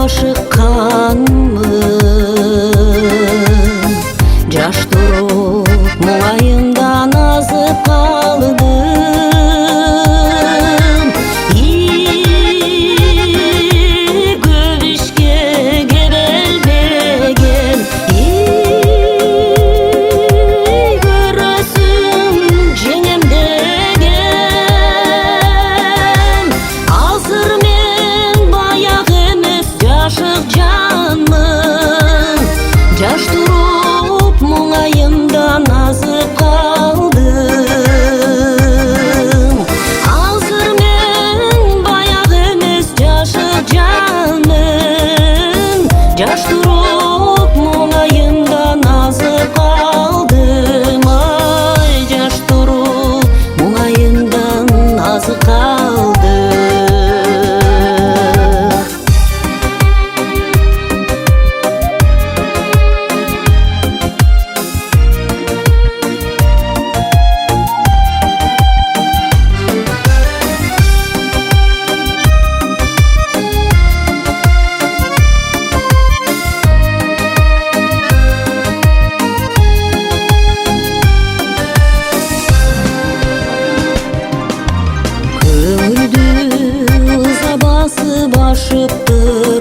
ашыкканмын, жаш туруп муңайымдан азып калдым. Көп ишке кебелбеген, көрөсүң жеңем деген. Азыр мен баягы эмес жашык жанмын, жаш туруп муңайымдан азып калдым. Азыр мен баягы эмес жашык жанмын, жаш туруп муңайымдан азып калдым. Ай, жаш туруп муңайымдан азып калдым. Көңүлдү ыза басып ашыптыр,